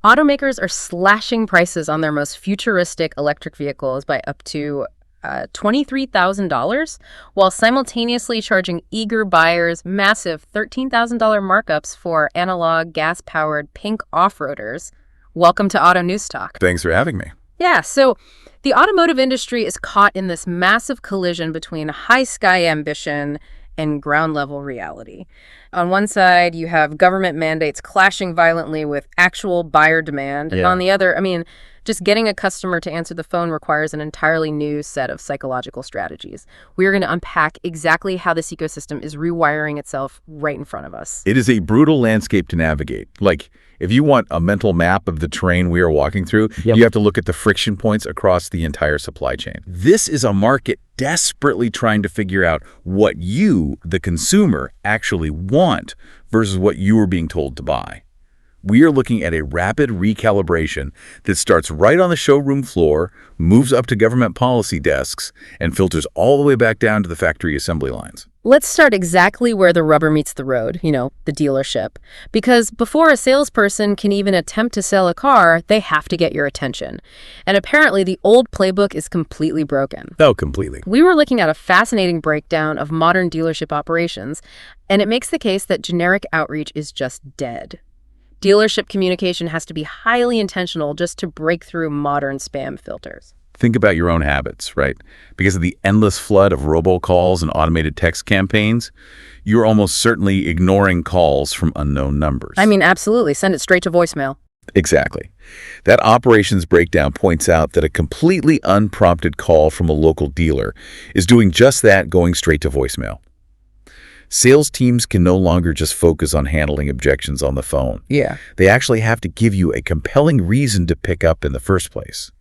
Automakers are slashing prices on their most futuristic electric vehicles by up to $23,000, while simultaneously charging eager buyers massive $13,000 markups for analog, gas-powered pink off-roaders. Welcome to Auto News Talk. Thanks for having me. Yeah, so the automotive industry is caught in this massive collision between high-sky ambition and ground-level reality. On one side, you have government mandates clashing violently with actual buyer demand. And on the other, just getting a customer to answer the phone requires an entirely new set of psychological strategies. We are going to unpack exactly how this ecosystem is rewiring itself right in front of us. It is a brutal landscape to navigate. Like, if you want a mental map of the terrain we are walking through, you have to look at the friction points across the entire supply chain. This is a market desperately trying to figure out what you, the consumer, actually want versus what you are being told to buy. We are looking at a rapid recalibration that starts right on the showroom floor, moves up to government policy desks, and filters all the way back down to the factory assembly lines. Let's start exactly where the rubber meets the road, the dealership. Because before a salesperson can even attempt to sell a car, they have to get your attention. And apparently the old playbook is completely broken. Oh, completely. We were looking at a fascinating breakdown of modern dealership operations, and it makes the case that generic outreach is just dead. Dealership communication has to be highly intentional just to break through modern spam filters. Think about your own habits, right? Because of the endless flood of robocalls and automated text campaigns, you're almost certainly ignoring calls from unknown numbers. Absolutely. Send it straight to voicemail. Exactly. That operations breakdown points out that a completely unprompted call from a local dealer is doing just that, going straight to voicemail. Sales teams can no longer just focus on handling objections on the phone. Yeah. They actually have to give you a compelling reason to pick up in the first place.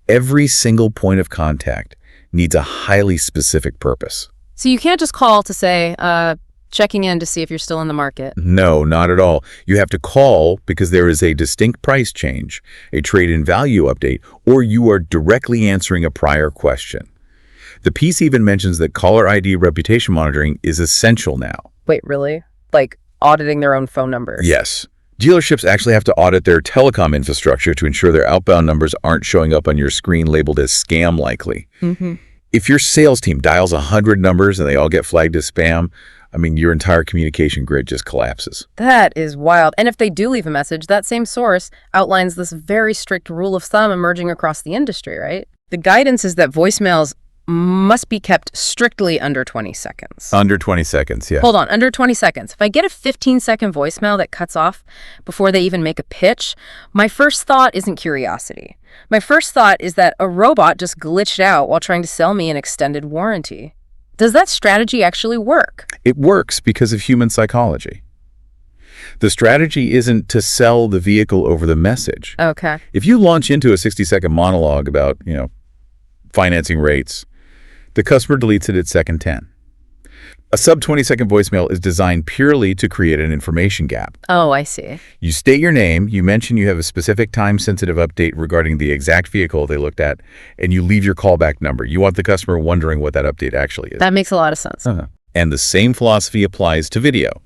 Every single point of contact needs a highly specific purpose. So you can't just call to say, checking in to see if you're still in the market. No, not at all. You have to call because there is a distinct price change, a trade-in value update, or you are directly answering a prior question. The piece even mentions that caller ID reputation monitoring is essential now. Wait, really? Like auditing their own phone numbers? Yes. Dealerships actually have to audit their telecom infrastructure to ensure their outbound numbers aren't showing up on your screen labeled as scam likely. If your sales team dials 100 numbers and they all get flagged as spam, your entire communication grid just collapses. That is wild. And if they do leave a message, that same source outlines this very strict rule of thumb emerging across the industry, right? The guidance is that voicemails must be kept strictly under 20 seconds. Under 20 seconds, yeah. Hold on, under 20 seconds. If I get a 15-second voicemail that cuts off before they even make a pitch, my first thought isn't curiosity. My first thought is that a robot just glitched out while trying to sell me an extended warranty. Does that strategy actually work? It works because of human psychology. The strategy isn't to sell the vehicle over the message. Okay. If you launch into a 60-second monologue about, financing rates, the customer deletes it at second 10. A sub-20-second voicemail is designed purely to create an information gap. Oh, I see. You state your name, you mention you have a specific time-sensitive update regarding the exact vehicle they looked at, and you leave your callback number. You want the customer wondering what that update actually is. That makes a lot of sense. And the same philosophy applies to video.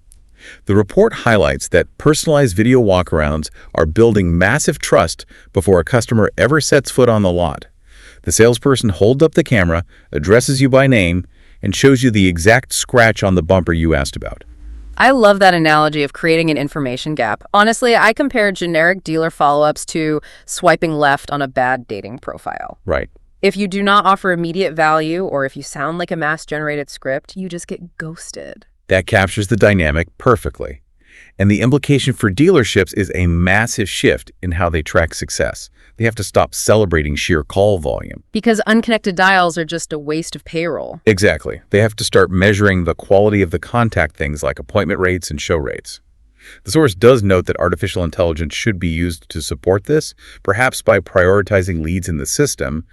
The report highlights that personalized video walkarounds are building massive trust before a customer ever sets foot on the lot. The salesperson holds up the camera, addresses you by name, and shows you the exact scratch on the bumper you asked about. I love that analogy of creating an information gap. Honestly, I compare generic dealer follow-ups to swiping left on a bad dating profile. Right. If you do not offer immediate value, or if you sound like a mass-generated script, you just get ghosted. That captures the dynamic perfectly. And the implication for dealerships is a massive shift in how they track success. They have to stop celebrating sheer call volume. Because unconnected dials are just a waste of payroll. Exactly. They have to start measuring the quality of the contact, things like appointment rates and show rates. The source does note that artificial intelligence should be used to support this, perhaps by prioritizing leads in the system,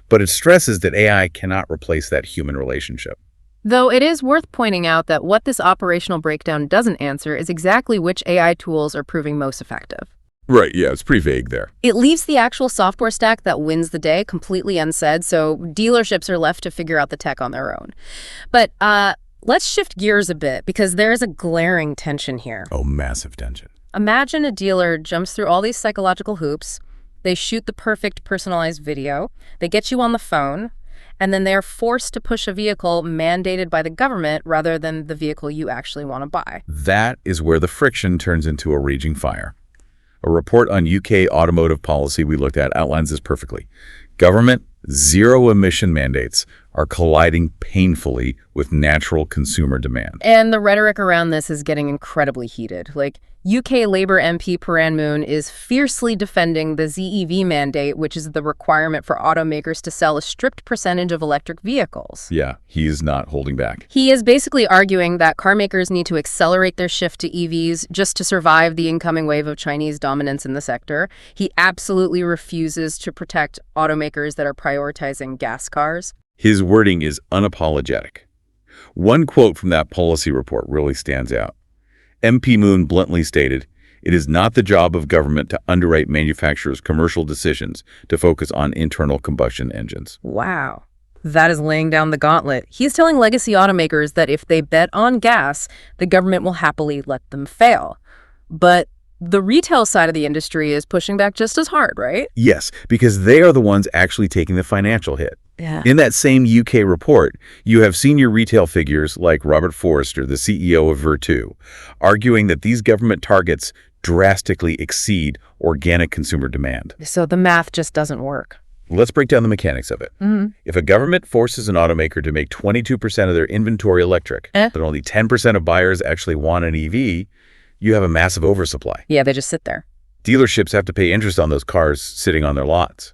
but it stresses that AI cannot replace that human relationship. Though it is worth pointing out that what this operational breakdown doesn't answer is exactly which AI tools are proving most effective. Right, yeah, it's pretty vague there. It leaves the actual software stack that wins the day completely unsaid, so dealerships are left to figure out the tech on their own. But let's shift gears a bit, because there is a glaring tension here. Oh, massive tension. Imagine a dealer jumps through all these psychological hoops. They shoot the perfect personalized video. They get you on the phone. And then they're forced to push a vehicle mandated by the government rather than the vehicle you actually want to buy. That is where the friction turns into a raging fire. A report on UK automotive policy we looked at outlines this perfectly. Government zero-emission mandates are colliding painfully with natural consumer demand. And the rhetoric around this is getting incredibly heated. Like, UK Labour MP Paran Moon is fiercely defending the ZEV mandate, which is the requirement for automakers to sell a strict percentage of electric vehicles. Yeah, he's not holding back. He is basically arguing that car makers need to accelerate their shift to EVs just to survive the incoming wave of Chinese dominance in the sector. He absolutely refuses to protect automakers that are prioritizing gas cars. His wording is unapologetic. One quote from that policy report really stands out. MP Moon bluntly stated, "It is not the job of government to underwrite manufacturers' commercial decisions to focus on internal combustion engines." Wow. That is laying down the gauntlet. He's telling legacy automakers that if they bet on gas, the government will happily let them fail. But the retail side of the industry is pushing back just as hard, right? Yes, because they are the ones actually taking the financial hit. Yeah. In that same UK report, you have senior retail figures like Robert Forrester, the CEO of Vertu, arguing that these government targets drastically exceed organic consumer demand. So the math just doesn't work. Let's break down the mechanics of it. If a government forces an automaker to make 22% of their inventory electric, but only 10% of buyers actually want an EV, you have a massive oversupply. Yeah, they just sit there. Dealerships have to pay interest on those cars sitting on their lots.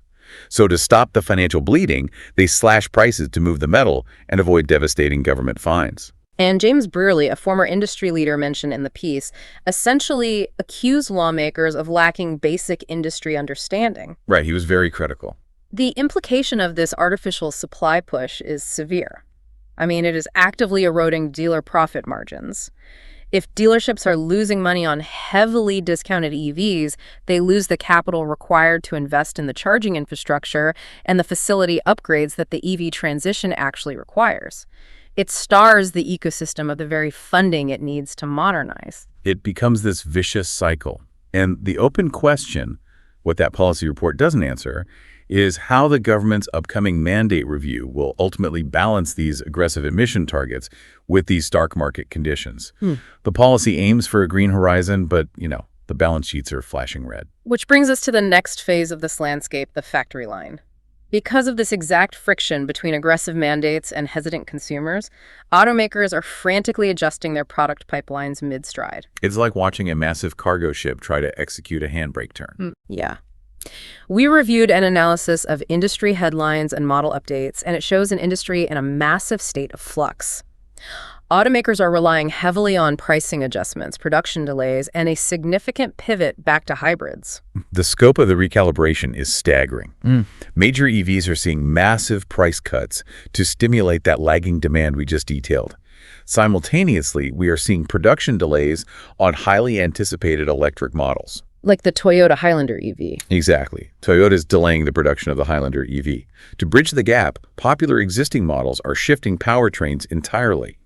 So to stop the financial bleeding, they slash prices to move the metal and avoid devastating government fines. And James Brearley, a former industry leader mentioned in the piece, essentially accused lawmakers of lacking basic industry understanding. Right, he was very critical. The implication of this artificial supply push is severe. I mean, it is actively eroding dealer profit margins. If dealerships are losing money on heavily discounted EVs, they lose the capital required to invest in the charging infrastructure and the facility upgrades that the EV transition actually requires. It stars the ecosystem of the very funding it needs to modernize. It becomes this vicious cycle. And the open question, what that policy report doesn't answer, is how the government's upcoming mandate review will ultimately balance these aggressive emission targets with these stark market conditions. The policy aims for a green horizon, but, the balance sheets are flashing red. Which brings us to the next phase of this landscape, the factory line. Because of this exact friction between aggressive mandates and hesitant consumers, automakers are frantically adjusting their product pipelines mid-stride. It's like watching a massive cargo ship try to execute a handbrake turn. Yeah. We reviewed an analysis of industry headlines and model updates, and it shows an industry in a massive state of flux. Automakers are relying heavily on pricing adjustments, production delays, and a significant pivot back to hybrids. The scope of the recalibration is staggering. Major EVs are seeing massive price cuts to stimulate that lagging demand we just detailed. Simultaneously, we are seeing production delays on highly anticipated electric models. Like the Toyota Highlander EV. Exactly. Toyota is delaying the production of the Highlander EV. To bridge the gap, popular existing models are shifting powertrains entirely.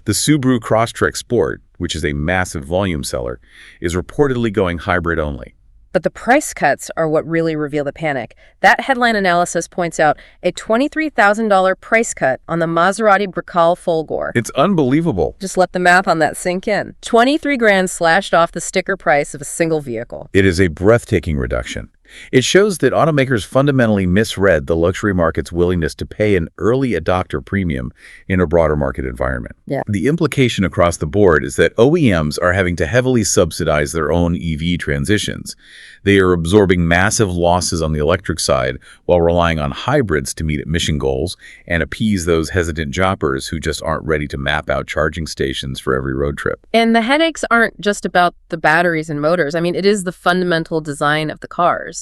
The Subaru Crosstrek Sport, which is a massive volume seller, is reportedly going hybrid only. But the price cuts are what really reveal the panic. That headline analysis points out a $23,000 price cut on the Maserati Bronco Folgore. It's unbelievable. Just let the math on that sink in. 23 grand slashed off the sticker price of a single vehicle. It is a breathtaking reduction. It shows that automakers fundamentally misread the luxury market's willingness to pay an early adopter premium in a broader market environment. Yeah. The implication across the board is that OEMs are having to heavily subsidize their own EV transitions. They are absorbing massive losses on the electric side while relying on hybrids to meet emission goals and appease those hesitant joppers who just aren't ready to map out charging stations for every road trip. And the headaches aren't just about the batteries and motors. I mean, it is the fundamental design of the cars.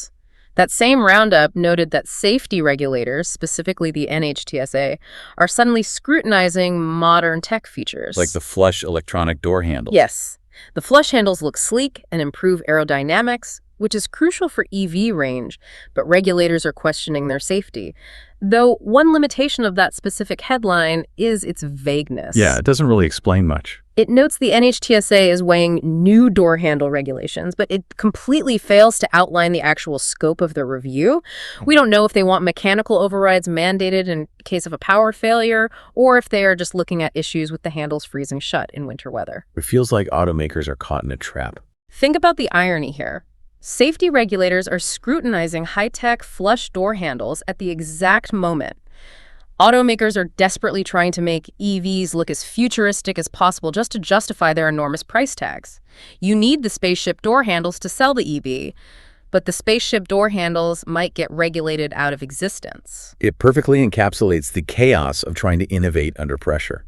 That same roundup noted that safety regulators, specifically the NHTSA, are suddenly scrutinizing modern tech features. Like the flush electronic door handles. Yes. The flush handles look sleek and improve aerodynamics, which is crucial for EV range, but regulators are questioning their safety. Though one limitation of that specific headline is its vagueness. Yeah, it doesn't really explain much. It notes the NHTSA is weighing new door handle regulations, but it completely fails to outline the actual scope of the review. We don't know if they want mechanical overrides mandated in case of a power failure, or if they are just looking at issues with the handles freezing shut in winter weather. It feels like automakers are caught in a trap. Think about the irony here. Safety regulators are scrutinizing high-tech flush door handles at the exact moment. Automakers are desperately trying to make EVs look as futuristic as possible just to justify their enormous price tags. You need the spaceship door handles to sell the EV, but the spaceship door handles might get regulated out of existence. It perfectly encapsulates the chaos of trying to innovate under pressure.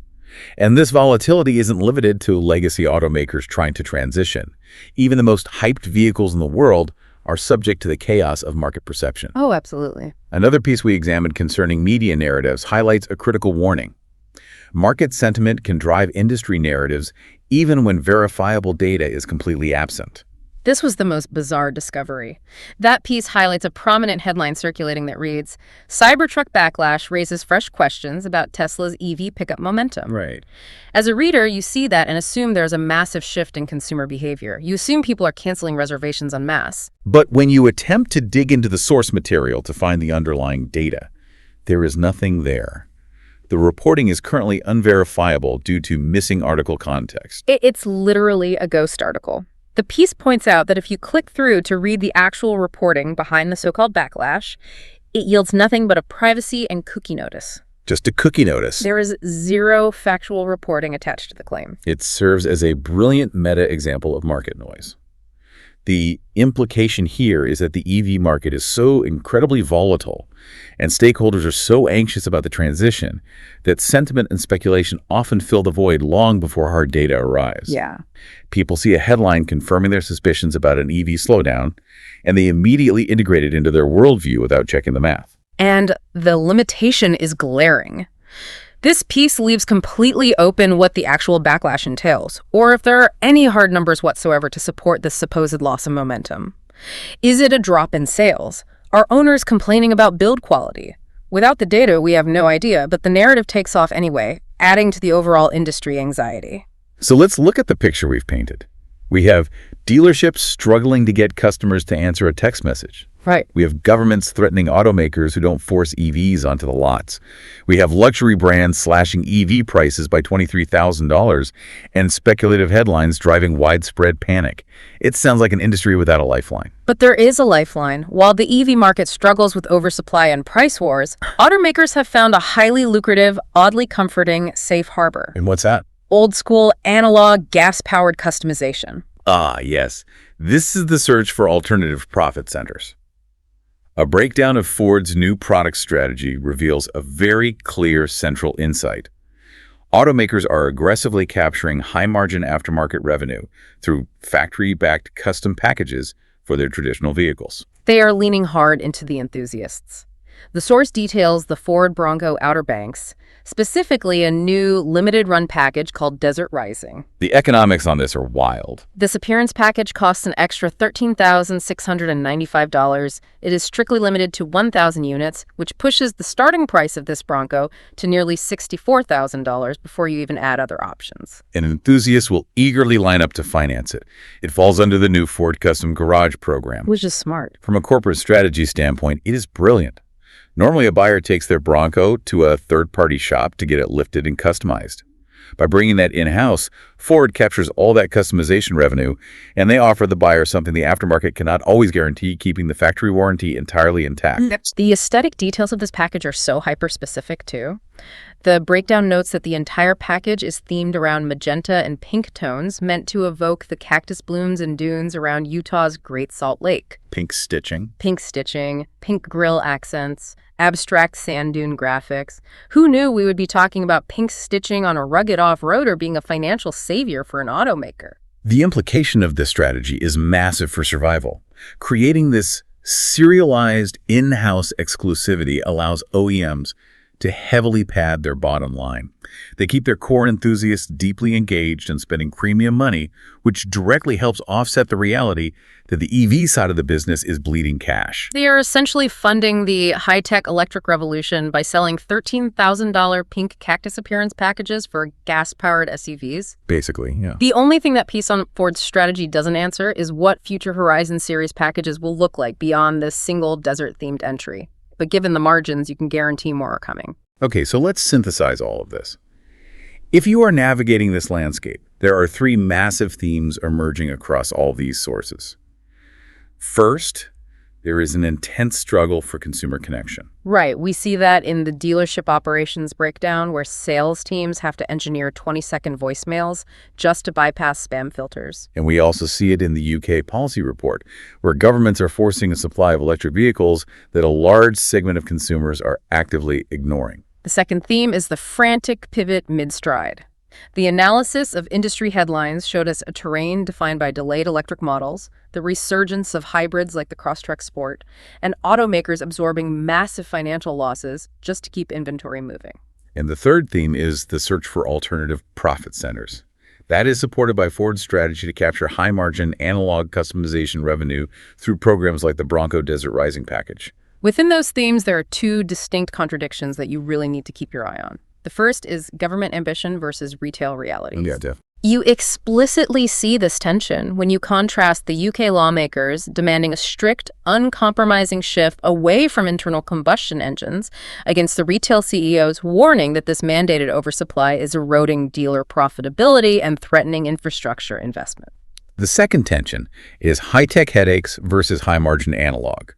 And this volatility isn't limited to legacy automakers trying to transition. Even the most hyped vehicles in the world are subject to the chaos of market perception. Oh, absolutely. Another piece we examined concerning media narratives highlights a critical warning. Market sentiment can drive industry narratives even when verifiable data is completely absent. This was the most bizarre discovery. That piece highlights a prominent headline circulating that reads, "Cybertruck backlash raises fresh questions about Tesla's EV pickup momentum." Right. As a reader, you see that and assume there's a massive shift in consumer behavior. You assume people are canceling reservations en masse. But when you attempt to dig into the source material to find the underlying data, there is nothing there. The reporting is currently unverifiable due to missing article context. It's literally a ghost article. The piece points out that if you click through to read the actual reporting behind the so-called backlash, it yields nothing but a privacy and cookie notice. Just a cookie notice. There is zero factual reporting attached to the claim. It serves as a brilliant meta example of market noise. The implication here is that the EV market is so incredibly volatile and stakeholders are so anxious about the transition that sentiment and speculation often fill the void long before hard data arrives. Yeah. People see a headline confirming their suspicions about an EV slowdown, and they immediately integrate it into their worldview without checking the math. And the limitation is glaring. This piece leaves completely open what the actual backlash entails, or if there are any hard numbers whatsoever to support this supposed loss of momentum. Is it a drop in sales? Are owners complaining about build quality? Without the data, we have no idea, but the narrative takes off anyway, adding to the overall industry anxiety. So let's look at the picture we've painted. We have dealerships struggling to get customers to answer a text message. Right. We have governments threatening automakers who don't force EVs onto the lots. We have luxury brands slashing EV prices by $23,000 and speculative headlines driving widespread panic. It sounds like an industry without a lifeline. But there is a lifeline. While the EV market struggles with oversupply and price wars, automakers have found a highly lucrative, oddly comforting safe harbor. And what's that? Old-school, analog, gas-powered customization. Ah, yes. This is the search for alternative profit centers. A breakdown of Ford's new product strategy reveals a very clear central insight. Automakers are aggressively capturing high-margin aftermarket revenue through factory-backed custom packages for their traditional vehicles. They are leaning hard into the enthusiasts. The source details the Ford Bronco Outer Banks, specifically a new limited-run package called Desert Rising. The economics on this are wild. This appearance package costs an extra $13,695. It is strictly limited to 1,000 units, which pushes the starting price of this Bronco to nearly $64,000 before you even add other options. An enthusiast will eagerly line up to finance it. It falls under the new Ford Custom Garage program. Which is smart. From a corporate strategy standpoint, it is brilliant. Normally, a buyer takes their Bronco to a third-party shop to get it lifted and customized. By bringing that in-house, Ford captures all that customization revenue, and they offer the buyer something the aftermarket cannot always guarantee, keeping the factory warranty entirely intact. The aesthetic details of this package are so hyper-specific, too. The breakdown notes that the entire package is themed around magenta and pink tones, meant to evoke the cactus blooms and dunes around Utah's Great Salt Lake. Pink stitching, pink grille accents, abstract sand dune graphics. Who knew we would be talking about pink stitching on a rugged off-roader being a financial savior for an automaker? The implication of this strategy is massive for survival. Creating this serialized in-house exclusivity allows OEMs to heavily pad their bottom line. They keep their core enthusiasts deeply engaged and spending premium money, which directly helps offset the reality that the EV side of the business is bleeding cash. They are essentially funding the high-tech electric revolution by selling $13,000 pink cactus appearance packages for gas-powered SUVs. Basically, yeah. The only thing that piece on Ford's strategy doesn't answer is what future Horizon Series packages will look like beyond this single desert-themed entry. But given the margins, you can guarantee more are coming. Okay, so let's synthesize all of this. If you are navigating this landscape, there are three massive themes emerging across all these sources. First, there is an intense struggle for consumer connection. Right. We see that in the dealership operations breakdown where sales teams have to engineer 20-second voicemails just to bypass spam filters. And we also see it in the UK policy report, where governments are forcing a supply of electric vehicles that a large segment of consumers are actively ignoring. The second theme is the frantic pivot mid-stride. The analysis of industry headlines showed us a terrain defined by delayed electric models, the resurgence of hybrids like the Crosstrek Sport, and automakers absorbing massive financial losses just to keep inventory moving. And the third theme is the search for alternative profit centers. That is supported by Ford's strategy to capture high-margin analog customization revenue through programs like the Bronco Desert Rising package. Within those themes, there are two distinct contradictions that you really need to keep your eye on. The first is government ambition versus retail realities. Yeah, Def. You explicitly see this tension when you contrast the UK lawmakers demanding a strict, uncompromising shift away from internal combustion engines against the retail CEOs warning that this mandated oversupply is eroding dealer profitability and threatening infrastructure investment. The second tension is high-tech headaches versus high-margin analog.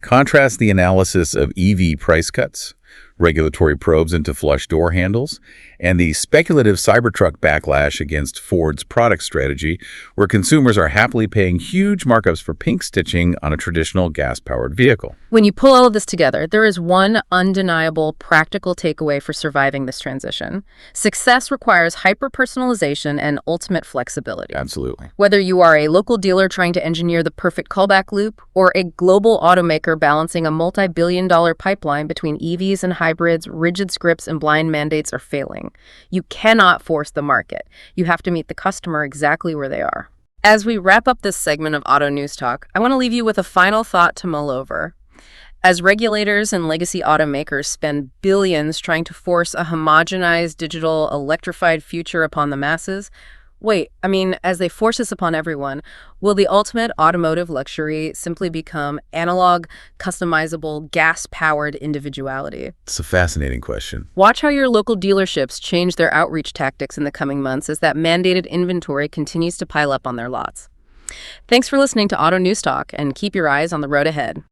Contrast the analysis of EV price cuts, regulatory probes into flush door handles, and the speculative Cybertruck backlash against Ford's product strategy, where consumers are happily paying huge markups for pink stitching on a traditional gas-powered vehicle. When you pull all of this together, there is one undeniable practical takeaway for surviving this transition. Success requires hyper-personalization and ultimate flexibility. Absolutely. Whether you are a local dealer trying to engineer the perfect callback loop or a global automaker balancing a multi-billion-dollar pipeline between EVs and hybrids, rigid scripts and blind mandates are failing. You cannot force the market. You have to meet the customer exactly where they are. As we wrap up this segment of Auto News Talk, I want to leave you with a final thought to mull over. As regulators and legacy automakers spend billions trying to force a homogenized, digital, electrified future upon the masses, as they force this upon everyone, will the ultimate automotive luxury simply become analog, customizable, gas-powered individuality? It's a fascinating question. Watch how your local dealerships change their outreach tactics in the coming months as that mandated inventory continues to pile up on their lots. Thanks for listening to Auto News Talk, and keep your eyes on the road ahead.